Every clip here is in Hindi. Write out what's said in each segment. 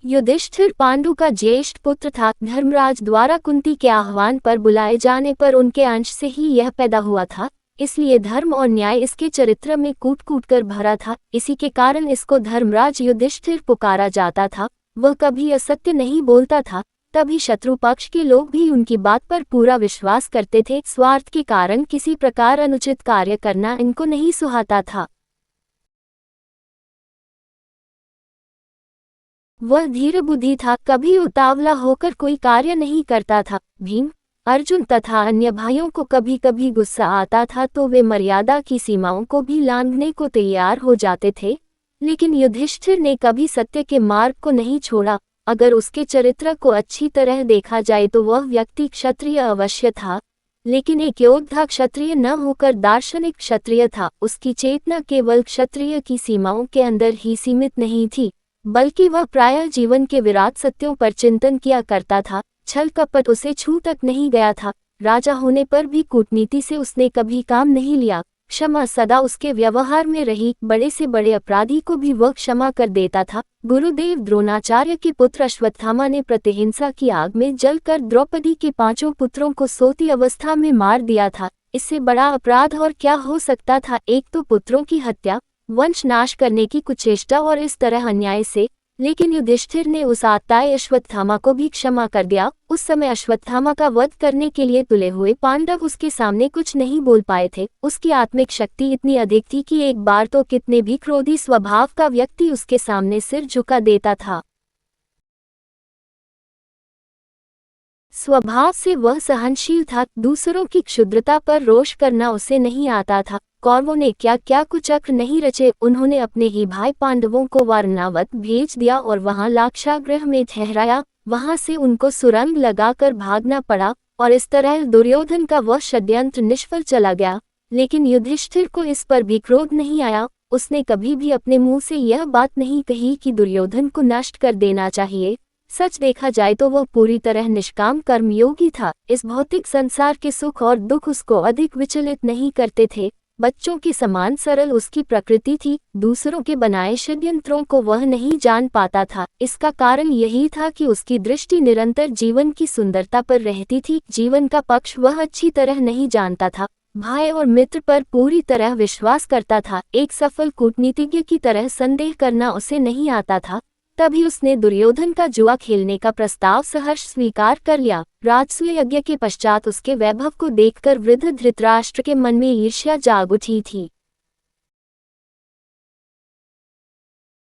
युधिष्ठिर पांडु का ज्येष्ठ पुत्र था। धर्मराज द्वारा कुंती के आह्वान पर बुलाए जाने पर उनके अंश से ही यह पैदा हुआ था, इसलिए धर्म और न्याय इसके चरित्र में कूट कूट कर भरा था। इसी के कारण इसको धर्मराज युधिष्ठिर पुकारा जाता था। वह कभी असत्य नहीं बोलता था, तभी शत्रु पक्ष के लोग भी उनकी बात पर पूरा विश्वास करते थे। स्वार्थ के कारण किसी प्रकार अनुचित कार्य करना इनको नहीं सुहाता था। वह धीर बुद्धि था, कभी उतावला होकर कोई कार्य नहीं करता था। भीम, अर्जुन तथा अन्य भाइयों को कभी कभी गुस्सा आता था तो वे मर्यादा की सीमाओं को भी लांघने को तैयार हो जाते थे, लेकिन युधिष्ठिर ने कभी सत्य के मार्ग को नहीं छोड़ा। अगर उसके चरित्र को अच्छी तरह देखा जाए तो वह व्यक्ति क्षत्रिय अवश्य था, लेकिन एक योद्धा क्षत्रिय न होकर दार्शनिक क्षत्रिय था। उसकी चेतना केवल क्षत्रिय की सीमाओं के अंदर ही सीमित नहीं थी, बल्कि वह प्रायः जीवन के विराट सत्यों पर चिंतन किया करता था। छल कपट उसे छू तक नहीं गया था। राजा होने पर भी कूटनीति से उसने कभी काम नहीं लिया। क्षमा सदा उसके व्यवहार में रही। बड़े से बड़े अपराधी को भी वह क्षमा कर देता था। गुरुदेव द्रोणाचार्य के पुत्र अश्वत्थामा ने प्रतिहिंसा की आग में जलकर द्रौपदी के 5 पुत्रों को सोती अवस्था में मार दिया था। इससे बड़ा अपराध और क्या हो सकता था। एक तो पुत्रों की हत्या, वंश नाश करने की कुचेष्टा और इस तरह अन्याय से। लेकिन युधिष्ठिर ने उस आत्ताय अश्वत्थामा को भी क्षमा कर दिया। उस समय अश्वत्थामा का वध करने के लिए तुले हुए पांडव उसके सामने कुछ नहीं बोल पाए थे। उसकी आत्मिक शक्ति इतनी अधिक थी कि एक बार तो कितने भी क्रोधी स्वभाव का व्यक्ति उसके सामने सिर झुका देता था। स्वभाव से वह सहनशील था। दूसरों की क्षुद्रता पर रोष करना उसे नहीं आता था। कौरवों ने क्या क्या कुचक्र नहीं रचे। उन्होंने अपने ही भाई पांडवों को वारणावत भेज दिया और वहां लाक्षागृह में ठहराया। वहां से उनको सुरंग लगाकर भागना पड़ा और इस तरह दुर्योधन का वह षड्यंत्र निष्फल चला गया। लेकिन युधिष्ठिर को इस पर भी क्रोध नहीं आया। उसने कभी भी अपने मुंह से यह बात नहीं कही कि दुर्योधन को नष्ट कर देना चाहिए। सच देखा जाए तो वह पूरी तरह निष्काम कर्मयोगी था। इस भौतिक संसार के सुख और दुख उसको अधिक विचलित नहीं करते थे। बच्चों के समान सरल उसकी प्रकृति थी। दूसरों के बनाए षड्यंत्रों को वह नहीं जान पाता था। इसका कारण यही था कि उसकी दृष्टि निरंतर जीवन की सुंदरता पर रहती थी। जीवन का पक्ष वह अच्छी तरह नहीं जानता था। भाई और मित्र पर पूरी तरह विश्वास करता था। एक सफल कूटनीतिज्ञ की तरह संदेह करना उसे नहीं आता था। तभी उसने दुर्योधन का जुआ खेलने का प्रस्ताव सहर्ष स्वीकार कर लिया। राजसूय यज्ञ के पश्चात उसके वैभव को देखकर वृद्ध धृतराष्ट्र के मन में ईर्ष्या जाग उठी थी।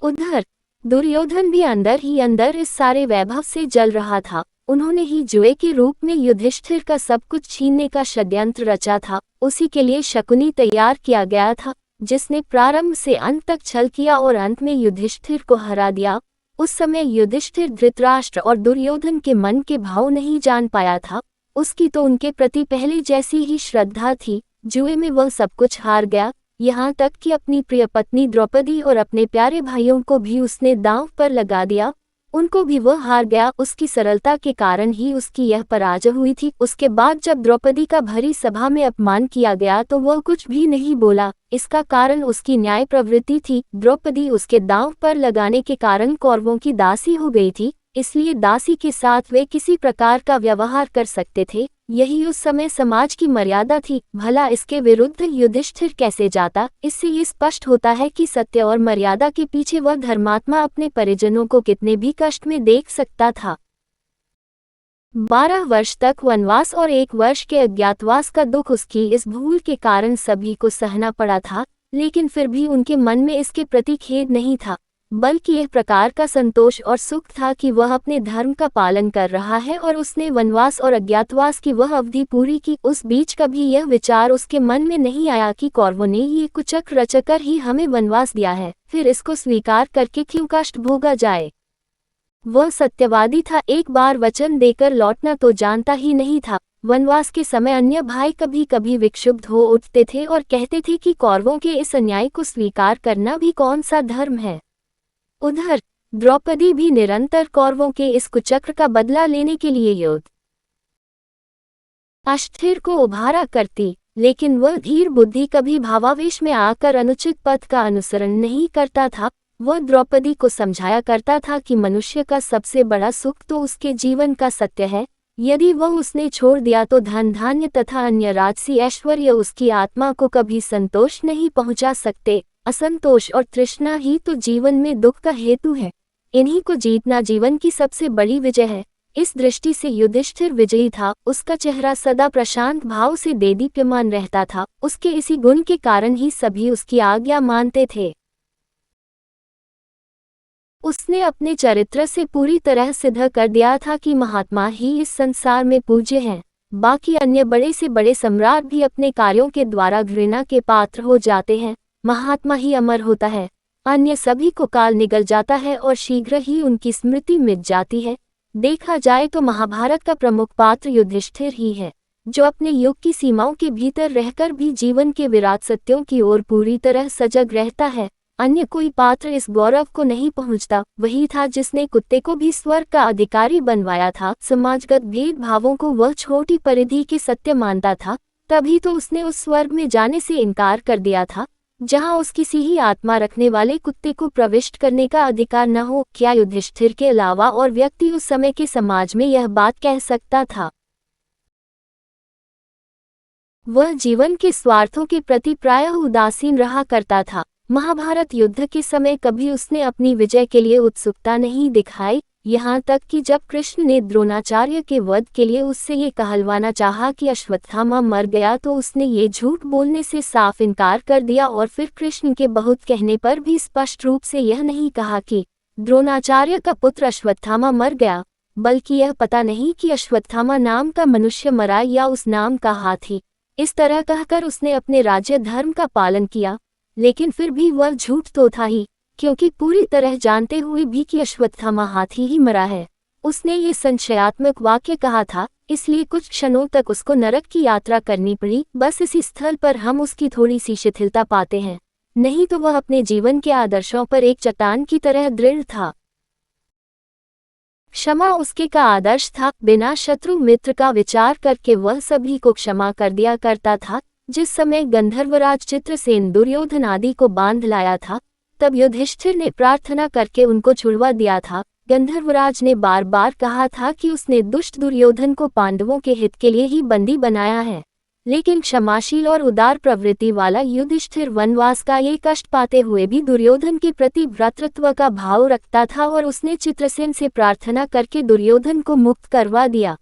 उधर दुर्योधन भी अंदर ही अंदर इस सारे वैभव से जल रहा था। उन्होंने ही जुए के रूप में युधिष्ठिर का सब कुछ छीनने का षड्यंत्र रचा था। उसी के लिए शकुनी तैयार किया गया था, जिसने प्रारंभ से अंत तक छल किया और अंत में युधिष्ठिर को हरा दिया। उस समय युधिष्ठिर धृतराष्ट्र और दुर्योधन के मन के भाव नहीं जान पाया था। उसकी तो उनके प्रति पहले जैसी ही श्रद्धा थी। जुए में वह सब कुछ हार गया, यहाँ तक कि अपनी प्रिय पत्नी द्रौपदी और अपने प्यारे भाइयों को भी उसने दांव पर लगा दिया। उनको भी वह हार गया। उसकी सरलता के कारण ही उसकी यह पराजय हुई थी। उसके बाद जब द्रौपदी का भरी सभा में अपमान किया गया तो वह कुछ भी नहीं बोला। इसका कारण उसकी न्याय प्रवृत्ति थी। द्रौपदी उसके दांव पर लगाने के कारण कौरवों की दासी हो गई थी, इसलिए दासी के साथ वे किसी प्रकार का व्यवहार कर सकते थे। यही उस समय समाज की मर्यादा थी। भला इसके विरुद्ध युधिष्ठिर कैसे जाता। इससे ये स्पष्ट होता है कि सत्य और मर्यादा के पीछे वह धर्मात्मा अपने परिजनों को कितने भी कष्ट में देख सकता था। 12 वर्ष तक वनवास और 1 वर्ष के अज्ञातवास का दुख उसकी इस भूल के कारण सभी को सहना पड़ा था, लेकिन फिर भी उनके मन में इसके प्रति खेद नहीं था, बल्कि यह प्रकार का संतोष और सुख था कि वह अपने धर्म का पालन कर रहा है और उसने वनवास और अज्ञातवास की वह अवधि पूरी की। उस बीच कभी यह विचार उसके मन में नहीं आया कि कौरवों ने ये कुचक्र रचकर ही हमें वनवास दिया है, फिर इसको स्वीकार करके क्यों कष्ट भोगा जाए। वह सत्यवादी था। एक बार वचन देकर लौटना तो जानता ही नहीं था। वनवास के समय अन्य भाई कभी कभी विक्षुब्ध हो उठते थे और कहते थे कि कौरवों के इस अन्याय को स्वीकार करना भी कौन सा धर्म है। उधर द्रौपदी भी निरंतर कौरवों के इस कुचक्र का बदला लेने के लिए युद्ध अस्थिर को उभारा करती, लेकिन वह धीर बुद्धि कभी भावावेश में आकर अनुचित पथ का अनुसरण नहीं करता था। वह द्रौपदी को समझाया करता था कि मनुष्य का सबसे बड़ा सुख तो उसके जीवन का सत्य है, यदि वह उसने छोड़ दिया तो धन धान्य तथा अन्य राजसी ऐश्वर्य उसकी आत्मा को कभी संतोष नहीं पहुंचा सकते। असंतोष और तृष्णा ही तो जीवन में दुख का हेतु है। इन्हीं को जीतना जीवन की सबसे बड़ी विजय है। इस दृष्टि से युधिष्ठिर विजयी था। उसका चेहरा सदा प्रशांत भाव से देदीप्यमान रहता था। उसके इसी गुण के कारण ही सभी उसकी आज्ञा मानते थे। उसने अपने चरित्र से पूरी तरह सिद्ध कर दिया था कि महात्मा ही इस संसार में पूज्य हैं। बाकी अन्य बड़े से बड़े सम्राट भी अपने कार्यों के द्वारा घृणा के पात्र हो जाते हैं, महात्मा ही अमर होता है। अन्य सभी को काल निगल जाता है और शीघ्र ही उनकी स्मृति मिट जाती है। देखा जाए तो महाभारत का प्रमुख पात्र युधिष्ठिर ही है, जो अपने युग की सीमाओं के भीतर रहकर भी जीवन के विराट सत्यों की ओर पूरी तरह सजग रहता है। अन्य कोई पात्र इस गौरव को नहीं पहुंचता। वही था जिसने कुत्ते को भी स्वर्ग का अधिकारी बनवाया था। समाजगत भेदभावों को वह छोटी परिधि के सत्य मानता था, तभी तो उसने उस स्वर्ग में जाने से इनकार कर दिया था जहां उसकी सी ही आत्मा रखने वाले कुत्ते को प्रविष्ट करने का अधिकार न हो। क्या युधिष्ठिर के अलावा और व्यक्ति उस समय के समाज में यह बात कह सकता था? वह जीवन के स्वार्थों के प्रति प्रायः उदासीन रहा करता था। महाभारत युद्ध के समय कभी उसने अपनी विजय के लिए उत्सुकता नहीं दिखाई, यहाँ तक कि जब कृष्ण ने द्रोणाचार्य के वध के लिए उससे ये कहलवाना चाहा कि अश्वत्थामा मर गया तो उसने ये झूठ बोलने से साफ इनकार कर दिया और फिर कृष्ण के बहुत कहने पर भी स्पष्ट रूप से यह नहीं कहा कि द्रोणाचार्य का पुत्र अश्वत्थामा मर गया, बल्कि यह पता नहीं कि अश्वत्थामा नाम का मनुष्य मरा या उस नाम का हाथी। इस तरह कहकर उसने अपने राज्य धर्म का पालन किया, लेकिन फिर भी वह झूठ तो था ही, क्योंकि पूरी तरह जानते हुए भी कि अश्वत्थामा हाथी ही मरा है। उसने ये संशयात्मक वाक्य कहा था, इसलिए कुछ क्षणों तक उसको नरक की यात्रा करनी पड़ी। बस इसी स्थल पर हम उसकी थोड़ी सी शिथिलता पाते हैं, नहीं तो वह अपने जीवन के आदर्शों पर एक चट्टान की तरह दृढ़ था। क्षमा उसके का आदर्श था। बिना शत्रु मित्र का विचार करके वह सभी को क्षमा कर दिया करता था। जिस समय गंधर्वराज चित्रसेन दुर्योधन आदि को बांध लाया था, तब युधिष्ठिर ने प्रार्थना करके उनको छुड़वा दिया था। गंधर्वराज ने बार बार कहा था कि उसने दुष्ट दुर्योधन को पांडवों के हित के लिए ही बंदी बनाया है, लेकिन क्षमाशील और उदार प्रवृत्ति वाला युधिष्ठिर वनवास का ये कष्ट पाते हुए भी दुर्योधन के प्रति भ्रातृत्व का भाव रखता था और उसने चित्रसेन से प्रार्थना करके दुर्योधन को मुक्त करवा दिया।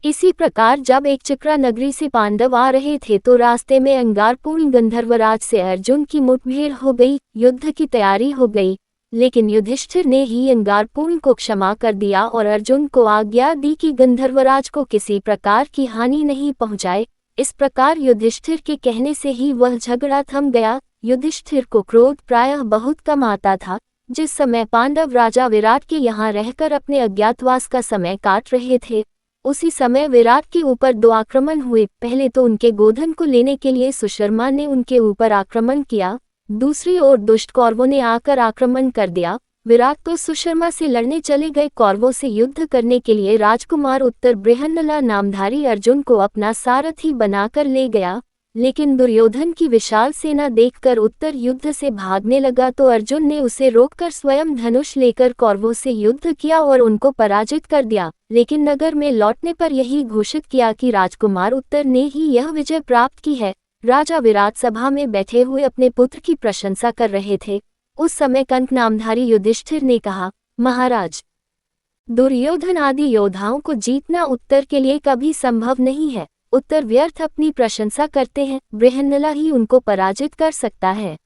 इसी प्रकार जब एक चिक्रा नगरी से पांडव आ रहे थे तो रास्ते में अंगारपूर्ण गंधर्वराज से अर्जुन की मुठभेड़ हो गई। युद्ध की तैयारी हो गई, लेकिन युधिष्ठिर ने ही अंगारपूर्ण को क्षमा कर दिया और अर्जुन को आज्ञा दी कि गंधर्वराज को किसी प्रकार की हानि नहीं पहुंचाए। इस प्रकार युधिष्ठिर के कहने से ही वह झगड़ा थम गया। युधिष्ठिर को क्रोध प्रायः बहुत कम आता था। जिस समय पांडव राजा विराट के यहाँ रहकर अपने अज्ञातवास का समय काट रहे थे, उसी समय विराट के ऊपर दो आक्रमण हुए। पहले तो उनके गोधन को लेने के लिए सुशर्मा ने उनके ऊपर आक्रमण किया, दूसरी ओर दुष्ट कौरवों ने आकर आक्रमण कर दिया। विराट तो सुशर्मा से लड़ने चले गए। कौरवों से युद्ध करने के लिए राजकुमार उत्तर बृहन्नला नामधारी अर्जुन को अपना सारथी बनाकर ले गया, लेकिन दुर्योधन की विशाल सेना देखकर उत्तर युद्ध से भागने लगा तो अर्जुन ने उसे रोककर स्वयं धनुष लेकर कौरवों से युद्ध किया और उनको पराजित कर दिया। लेकिन नगर में लौटने पर यही घोषित किया कि राजकुमार उत्तर ने ही यह विजय प्राप्त की है। राजा विराट सभा में बैठे हुए अपने पुत्र की प्रशंसा कर रहे थे। उस समय कंक नामधारी युधिष्ठिर ने कहा, महाराज, दुर्योधन आदि योद्धाओं को जीतना उत्तर के लिए कभी संभव नहीं है। उत्तर व्यर्थ अपनी प्रशंसा करते हैं, बृहन्नला ही उनको पराजित कर सकता है।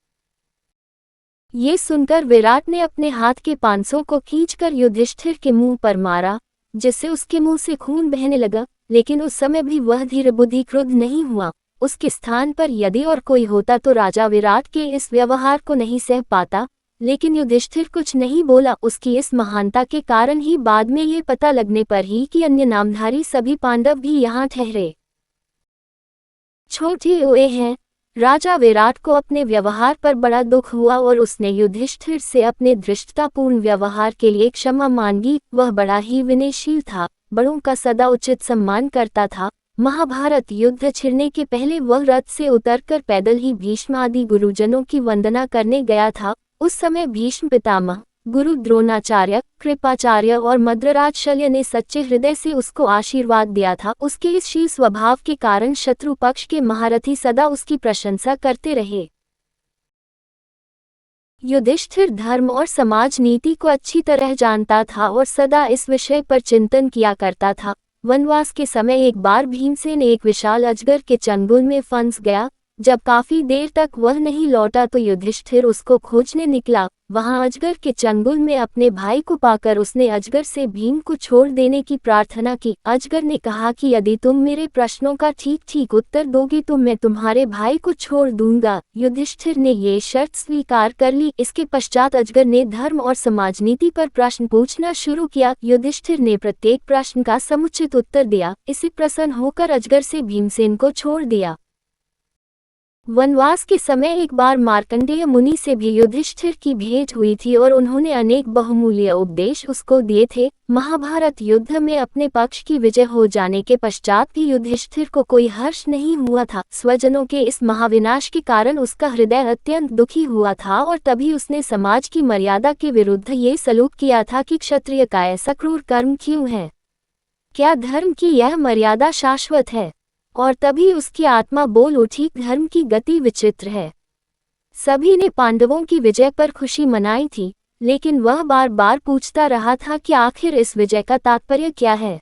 ये सुनकर विराट ने अपने हाथ के पांसों को खींचकर युधिष्ठिर के मुंह पर मारा, जिससे उसके मुंह से खून बहने लगा। लेकिन उस समय भी वह धीर बुद्धि क्रुद्ध नहीं हुआ। उसके स्थान पर यदि और कोई होता तो राजा विराट के इस व्यवहार को नहीं सह पाता, लेकिन युधिष्ठिर कुछ नहीं बोला। उसकी इस महानता के कारण ही बाद में ये पता लगने पर ही कि अन्य नामधारी सभी पांडव भी यहाँ ठहरे छोटे हुए हैं। राजा विराट को अपने व्यवहार पर बड़ा दुख हुआ और उसने युधिष्ठिर से अपने धृष्टतापूर्ण व्यवहार के लिए क्षमा मांगी। वह बड़ा ही विनयशील था, बड़ों का सदा उचित सम्मान करता था, महाभारत युद्ध छिड़ने के पहले वह रथ से उतरकर पैदल ही भीष्म आदि गुरुजनों की वंदना करने गया था। उस समय भीष्म पितामह, गुरु द्रोणाचार्य, कृपाचार्य और मद्रराज शल्य ने सच्चे हृदय से उसको आशीर्वाद दिया था। उसके इस शील स्वभाव के कारण शत्रु पक्ष के महारथी सदा उसकी प्रशंसा करते रहे। युधिष्ठिर धर्म और समाज नीति को अच्छी तरह जानता था और सदा इस विषय पर चिंतन किया करता था। वनवास के समय एक बार भीमसेन एक विशाल अजगर के चंगुल में फंस गया। जब काफी देर तक वह नहीं लौटा तो युधिष्ठिर उसको खोजने निकला। वहां अजगर के चंगुल में अपने भाई को पाकर उसने अजगर से भीम को छोड़ देने की प्रार्थना की। अजगर ने कहा कि यदि तुम मेरे प्रश्नों का ठीक ठीक उत्तर दोगे तो मैं तुम्हारे भाई को छोड़ दूंगा। युधिष्ठिर ने ये शर्त स्वीकार कर ली। इसके पश्चात अजगर ने धर्म और समाज नीति पर प्रश्न पूछना शुरू किया। युधिष्ठिर ने प्रत्येक प्रश्न का समुचित उत्तर दिया। इससे प्रसन्न होकर अजगर से भीमसेन को छोड़ दिया। वनवास के समय एक बार मार्कंडेय मुनि से भी युधिष्ठिर की भेंट हुई थी और उन्होंने अनेक बहुमूल्य उपदेश उसको दिए थे। महाभारत युद्ध में अपने पक्ष की विजय हो जाने के पश्चात भी युधिष्ठिर को कोई हर्ष नहीं हुआ था। स्वजनों के इस महाविनाश के कारण उसका हृदय अत्यंत दुखी हुआ था और तभी उसने समाज की मर्यादा के विरुद्ध ये सलूक किया था कि क्षत्रिय का ऐसा क्रूर कर्म क्यों है? क्या धर्म की यह मर्यादा शाश्वत है? और तभी उसकी आत्मा बोल उठी, धर्म की गति विचित्र है। सभी ने पांडवों की विजय पर खुशी मनाई थी, लेकिन वह बार बार पूछता रहा था कि आखिर इस विजय का तात्पर्य क्या है?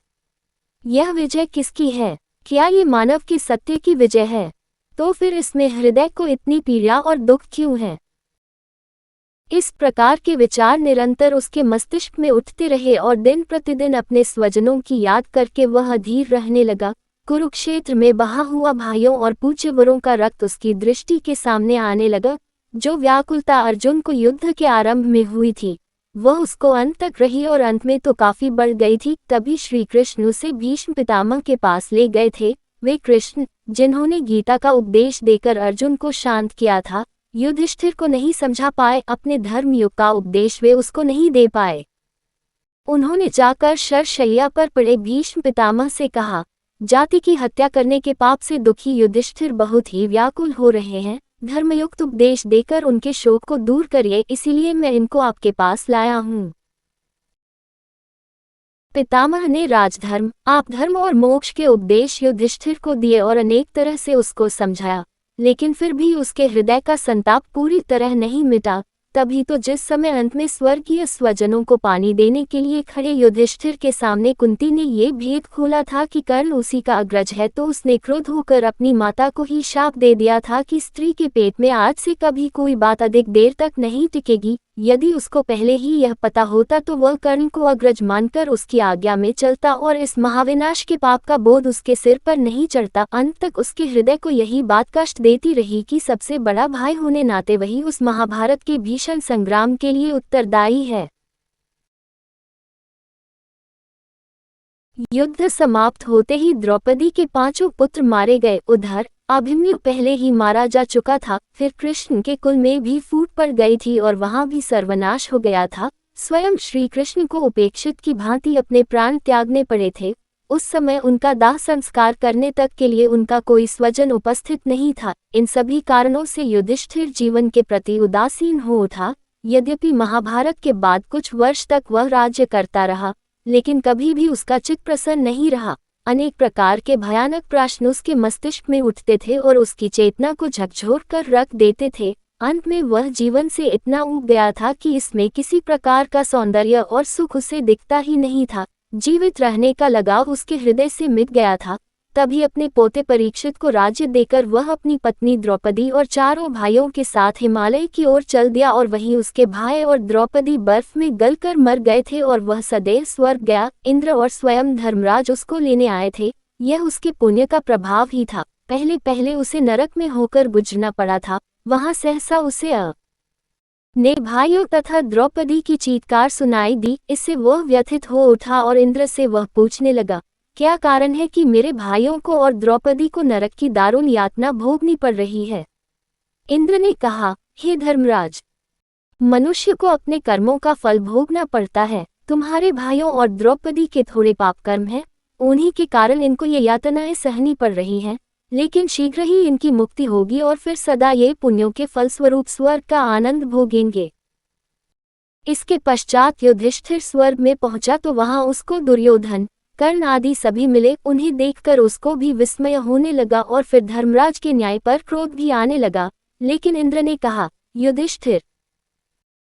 यह विजय किसकी है? क्या ये मानव के सत्य की विजय है? तो फिर इसमें हृदय को इतनी पीड़ा और दुख क्यों है? इस प्रकार के विचार निरंतर उसके मस्तिष्क में उठते रहे और दिन प्रतिदिन अपने स्वजनों की याद करके वह अधीर रहने लगा। कुरुक्षेत्र में बहा हुआ भाइयों और पूज्यवरों का रक्त उसकी दृष्टि के सामने आने लगा। जो व्याकुलता अर्जुन को युद्ध के आरंभ में हुई थी वह उसको अंत तक रही और अंत में तो काफी बढ़ गई थी। तभी श्री कृष्ण उसे भीष्म पितामह के पास ले गए थे। वे कृष्ण जिन्होंने गीता का उपदेश देकर अर्जुन को शांत किया था, युधिष्ठिर को नहीं समझा पाए। अपने धर्मयुग का उपदेश वे उसको नहीं दे पाए। उन्होंने जाकर शरशैया पर पड़े भीष्म पितामह से कहा, जाति की हत्या करने के पाप से दुखी युधिष्ठिर बहुत ही व्याकुल हो रहे हैं। धर्मयुक्त उपदेश देकर उनके शोक को दूर करिए, इसीलिए मैं इनको आपके पास लाया हूँ। पितामह ने राजधर्म, आपधर्म और मोक्ष के उपदेश युधिष्ठिर को दिए और अनेक तरह से उसको समझाया, लेकिन फिर भी उसके हृदय का संताप पूरी तरह नहीं मिटा। तभी तो जिस समय अंत में स्वर्गीय स्वजनों को पानी देने के लिए खड़े युधिष्ठिर के सामने कुंती ने ये भेद खोला था कि कर्ण उसी का अग्रज है, तो उसने क्रोध होकर अपनी माता को ही शाप दे दिया था कि स्त्री के पेट में आज से कभी कोई बात अधिक देर तक नहीं टिकेगी। यदि उसको पहले ही यह पता होता तो वह कर्ण को अग्रज मानकर उसकी आज्ञा में चलता और इस महाविनाश के पाप का बोझ उसके सिर पर नहीं चढ़ता। अंत तक उसके हृदय को यही बात कष्ट देती रही कि सबसे बड़ा भाई होने नाते वही उस महाभारत के भीषण संग्राम के लिए उत्तरदायी है। युद्ध समाप्त होते ही द्रौपदी के 5 पुत्र मारे गए। उधर अभिमन्यु पहले ही मारा जा चुका था, फिर कृष्ण के कुल में भी फूट पड़ गई थी और वहां भी सर्वनाश हो गया था। स्वयं श्री कृष्ण को उपेक्षित की भांति अपने प्राण त्यागने पड़े थे। उस समय उनका दाह संस्कार करने तक के लिए उनका कोई स्वजन उपस्थित नहीं था। इन सभी कारणों से युधिष्ठिर जीवन के प्रति उदासीन हो उठा। यद्यपि महाभारत के बाद कुछ वर्ष तक वह राज्य करता रहा, लेकिन कभी भी उसका चित्त प्रसन्न नहीं रहा। अनेक प्रकार के भयानक प्रश्न उसके मस्तिष्क में उठते थे और उसकी चेतना को झकझोर कर रख देते थे। अंत में वह जीवन से इतना ऊब गया था कि इसमें किसी प्रकार का सौंदर्य और सुख उसे दिखता ही नहीं था। जीवित रहने का लगाव उसके हृदय से मिट गया था। तभी अपने पोते परीक्षित को राज्य देकर वह अपनी पत्नी द्रौपदी और 4 भाइयों के साथ हिमालय की ओर चल दिया और वहीं उसके भाई और द्रौपदी बर्फ में गलकर मर गए थे और वह सदैव स्वर्ग गया। इंद्र और स्वयं धर्मराज उसको लेने आए थे। यह उसके पुण्य का प्रभाव ही था। पहले पहले उसे नरक में होकर गुजरना पड़ा था। वहां सहसा उसे ने भाइयों तथा द्रौपदी की चीत्कार सुनाई दी। इससे वह व्यथित हो उठा और इंद्र से वह पूछने लगा, क्या कारण है कि मेरे भाइयों को और द्रौपदी को नरक की दारुण यातना भोगनी पड़ रही है? इंद्र ने कहा, हे धर्मराज, मनुष्य को अपने कर्मों का फल भोगना पड़ता है। तुम्हारे भाइयों और द्रौपदी के थोड़े पाप कर्म हैं, उन्हीं के कारण इनको ये यातनाएं सहनी पड़ रही हैं, लेकिन शीघ्र ही इनकी मुक्ति होगी और फिर सदा ये पुण्यों के फलस्वरूप स्वर्ग का आनंद भोगेंगे। इसके पश्चात युधिष्ठिर स्वर्ग में पहुंचा तो वहां उसको दुर्योधन, कर्ण आदि सभी मिले। उन्हें देखकर उसको भी विस्मय होने लगा और फिर धर्मराज के न्याय पर क्रोध भी आने लगा। लेकिन इंद्र ने कहा, युधिष्ठिर,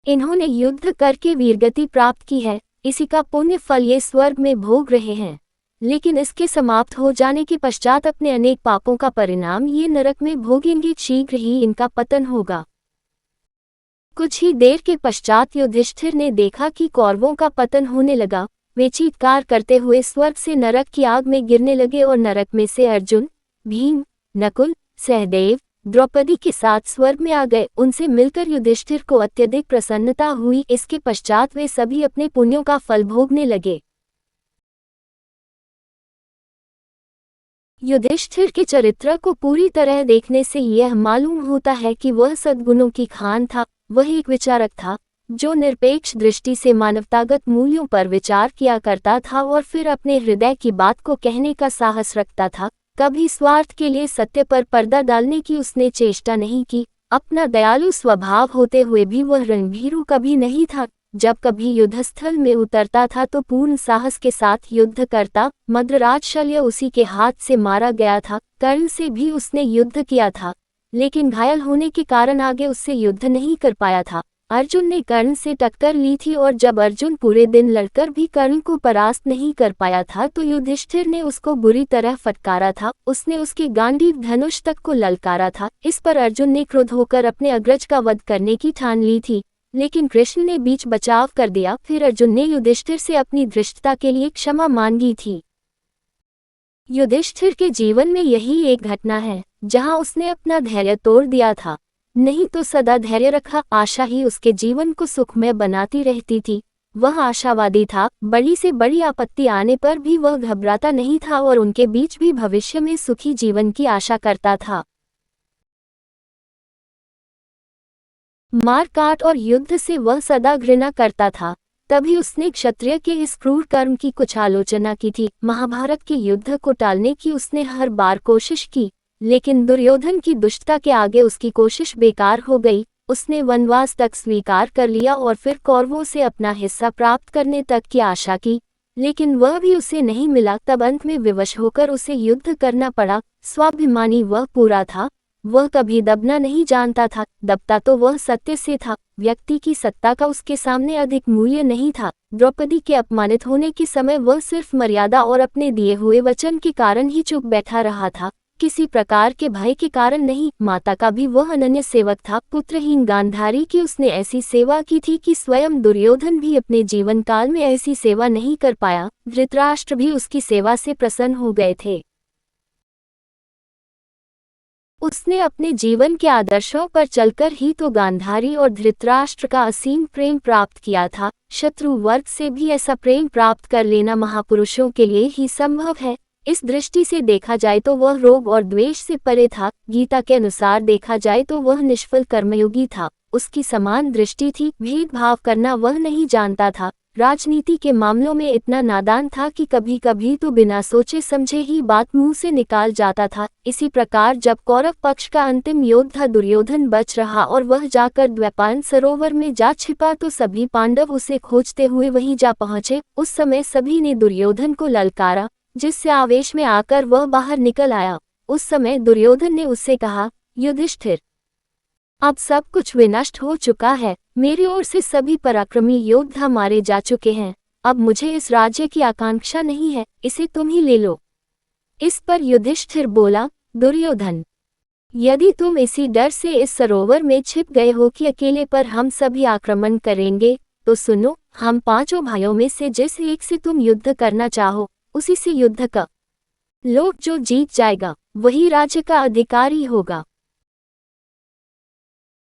इन्होंने युद्ध करके वीरगति प्राप्त की है, इसी का पुण्य फल ये स्वर्ग में भोग रहे हैं, लेकिन इसके समाप्त हो जाने के पश्चात अपने अनेक पापों का परिणाम ये नरक में भोगेंगे। शीघ्र ही इनका पतन होगा। कुछ ही देर के पश्चात युधिष्ठिर ने देखा कि कौरवों का पतन होने लगा। वे चीत्कार करते हुए स्वर्ग से नरक की आग में गिरने लगे और नरक में से अर्जुन, भीम, नकुल, सहदेव, द्रौपदी के साथ स्वर्ग में आ गए। उनसे मिलकर युधिष्ठिर को अत्यधिक प्रसन्नता हुई। इसके पश्चात वे सभी अपने पुण्यों का फल भोगने लगे। युधिष्ठिर के चरित्र को पूरी तरह देखने से यह मालूम होता है कि वह सद्गुणों की खान था। वह एक विचारक था जो निरपेक्ष दृष्टि से मानवतागत मूल्यों पर विचार किया करता था और फिर अपने हृदय की बात को कहने का साहस रखता था। कभी स्वार्थ के लिए सत्य पर पर्दा डालने की उसने चेष्टा नहीं की। अपना दयालु स्वभाव होते हुए भी वह रणभीरु कभी नहीं था। जब कभी युद्धस्थल में उतरता था तो पूर्ण साहस के साथ युद्ध करता। मद्रराज शल्य उसी के हाथ से मारा गया था। कर्ण से भी उसने युद्ध किया था, लेकिन घायल होने के कारण आगे उससे युद्ध नहीं कर पाया था। अर्जुन ने कर्ण से टक्कर ली थी और जब अर्जुन पूरे दिन लड़कर भी कर्ण को परास्त नहीं कर पाया था तो युधिष्ठिर ने उसको बुरी तरह फटकारा था। उसने उसके गांडीव धनुष तक को ललकारा था। इस पर अर्जुन ने क्रोध होकर अपने अग्रज का वध करने की ठान ली थी, लेकिन कृष्ण ने बीच बचाव कर दिया। फिर अर्जुन ने युधिष्ठिर से अपनी धृष्टता के लिए क्षमा मांगी थी। युधिष्ठिर के जीवन में यही एक घटना है जहां उसने अपना धैर्य तोड़ दिया था, नहीं तो सदा धैर्य रखा आशा ही उसके जीवन को सुखमय बनाती रहती थी। वह आशावादी था। बड़ी से बड़ी आपत्ति आने पर भी वह घबराता नहीं था और उनके बीच भी भविष्य में सुखी जीवन की आशा करता था। मारकाट और युद्ध से वह सदा घृणा करता था। तभी उसने क्षत्रिय के इस क्रूर कर्म की कुछ आलोचना की थी। महाभारत के युद्ध को टालने की उसने हर बार कोशिश की, लेकिन दुर्योधन की दुष्टता के आगे उसकी कोशिश बेकार हो गई। उसने वनवास तक स्वीकार कर लिया और फिर कौरवों से अपना हिस्सा प्राप्त करने तक की आशा की, लेकिन वह भी उसे नहीं मिला। तब अंत में विवश होकर उसे युद्ध करना पड़ा। स्वाभिमानी वह पूरा था। वह कभी दबना नहीं जानता था। दबता तो वह सत्य से था। व्यक्ति की सत्ता का उसके सामने अधिक मूल्य नहीं था। द्रौपदी के अपमानित होने के समय वह सिर्फ मर्यादा और अपने दिए हुए वचन के कारण ही चुप बैठा रहा था, किसी प्रकार के भय के कारण नहीं। माता का भी वह अनन्य सेवक था। पुत्रहीन गांधारी की उसने ऐसी सेवा की थी कि स्वयं दुर्योधन भी अपने जीवन काल में ऐसी सेवा नहीं कर पाया। धृतराष्ट्र भी उसकी सेवा से प्रसन्न हो गए थे। उसने अपने जीवन के आदर्शों पर चलकर ही तो गांधारी और धृतराष्ट्र का असीम प्रेम प्राप्त किया था। शत्रु वर्ग से भी ऐसा प्रेम प्राप्त कर लेना महापुरुषों के लिए ही संभव है। इस दृष्टि से देखा जाए तो वह रोग और द्वेष से परे था। गीता के अनुसार देखा जाए तो वह निष्फल कर्मयोगी था। उसकी समान दृष्टि थी। भेदभाव करना वह नहीं जानता था। राजनीति के मामलों में इतना नादान था कि कभी कभी तो बिना सोचे समझे ही बात मुंह से निकाल जाता था। इसी प्रकार जब कौरव पक्ष का अंतिम योद्धा दुर्योधन बच रहा और वह जाकर द्वैपायन सरोवर में जा छिपा तो सभी पांडव उसे खोजते हुए वहीं जा पहुंचे। उस समय सभी ने दुर्योधन को ललकारा, जिससे आवेश में आकर वह बाहर निकल आया। उस समय दुर्योधन ने उससे कहा, युधिष्ठिर, अब सब कुछ विनष्ट हो चुका है। मेरी ओर से सभी पराक्रमी योद्धा मारे जा चुके हैं। अब मुझे इस राज्य की आकांक्षा नहीं है, इसे तुम ही ले लो। इस पर युधिष्ठिर बोला, दुर्योधन, यदि तुम इसी डर से इस सरोवर में छिप गए हो कि अकेले पर हम सभी आक्रमण करेंगे, तो सुनो, हम पांचों भाइयों में से जिस एक से तुम युद्ध करना चाहो उसी से युद्ध कर लो। जो जीत जाएगा वही राज्य का अधिकारी होगा।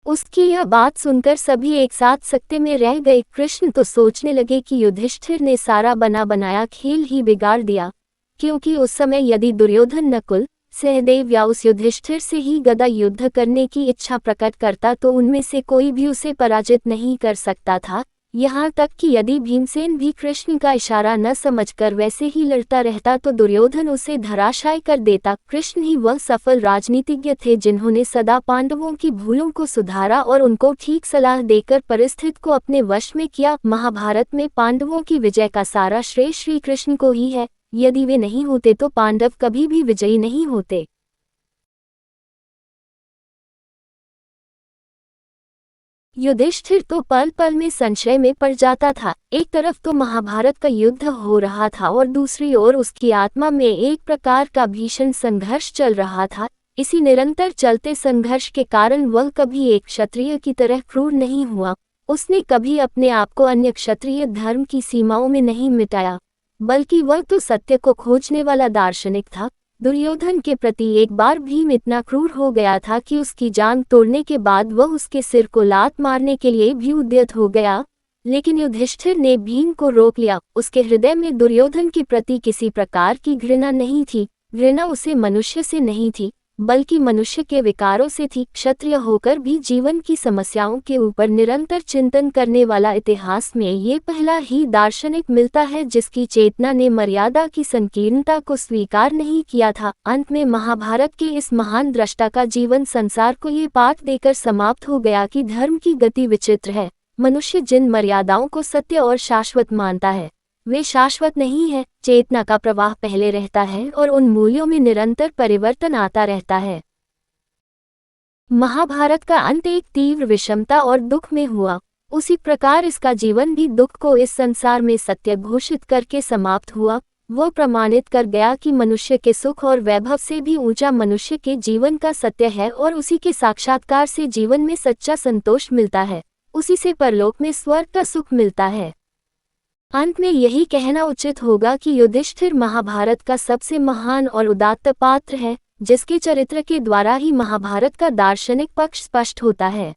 उसकी यह बात सुनकर सभी एक साथ सकते में रह गए। कृष्ण तो सोचने लगे कि युधिष्ठिर ने सारा बना बनाया खेल ही बिगाड़ दिया, क्योंकि उस समय यदि दुर्योधन नकुल, सहदेव या उस युधिष्ठिर से ही गदा युद्ध करने की इच्छा प्रकट करता तो उनमें से कोई भी उसे पराजित नहीं कर सकता था। यहाँ तक कि यदि भीमसेन भी कृष्ण का इशारा न समझकर वैसे ही लड़ता रहता तो दुर्योधन उसे धराशायी कर देता। कृष्ण ही वह सफल राजनीतिज्ञ थे जिन्होंने सदा पांडवों की भूलों को सुधारा और उनको ठीक सलाह देकर परिस्थिति को अपने वश में किया। महाभारत में पांडवों की विजय का सारा श्रेय श्री कृष्ण को ही है। यदि वे नहीं होते तो पांडव कभी भी विजयी नहीं होते। युधिष्ठिर तो पल पल में संशय में पड़ जाता था। एक तरफ तो महाभारत का युद्ध हो रहा था और दूसरी ओर उसकी आत्मा में एक प्रकार का भीषण संघर्ष चल रहा था। इसी निरंतर चलते संघर्ष के कारण वह कभी एक क्षत्रिय की तरह क्रूर नहीं हुआ। उसने कभी अपने आप को अन्य क्षत्रिय धर्म की सीमाओं में नहीं मिटाया, बल्कि वह तो सत्य को खोजने वाला दार्शनिक था। दुर्योधन के प्रति एक बार भीम इतना क्रूर हो गया था कि उसकी जान तोड़ने के बाद वह उसके सिर को लात मारने के लिए भी उद्यत हो गया, लेकिन युधिष्ठिर ने भीम को रोक लिया। उसके हृदय में दुर्योधन के प्रति किसी प्रकार की घृणा नहीं थी। घृणा उसे मनुष्य से नहीं थी, बल्कि मनुष्य के विकारों से थी। क्षत्रिय होकर भी जीवन की समस्याओं के ऊपर निरंतर चिंतन करने वाला इतिहास में ये पहला ही दार्शनिक मिलता है जिसकी चेतना ने मर्यादा की संकीर्णता को स्वीकार नहीं किया था। अंत में महाभारत के इस महान द्रष्टा का जीवन संसार को ये पाठ देकर समाप्त हो गया कि धर्म की गति विचित्र है। मनुष्य जिन मर्यादाओं को सत्य और शाश्वत मानता है वे शाश्वत नहीं है। चेतना का प्रवाह पहले रहता है और उन मूल्यों में निरंतर परिवर्तन आता रहता है। महाभारत का अंत एक तीव्र विषमता और दुख में हुआ। उसी प्रकार इसका जीवन भी दुख को इस संसार में सत्य घोषित करके समाप्त हुआ। वो प्रमाणित कर गया कि मनुष्य के सुख और वैभव से भी ऊंचा मनुष्य के जीवन का सत्य है और उसी के साक्षात्कार से जीवन में सच्चा संतोष मिलता है। उसी से परलोक में स्वर्ग का सुख मिलता है। अंत में यही कहना उचित होगा कि युधिष्ठिर महाभारत का सबसे महान और उदात्त पात्र है, जिसके चरित्र के द्वारा ही महाभारत का दार्शनिक पक्ष स्पष्ट होता है।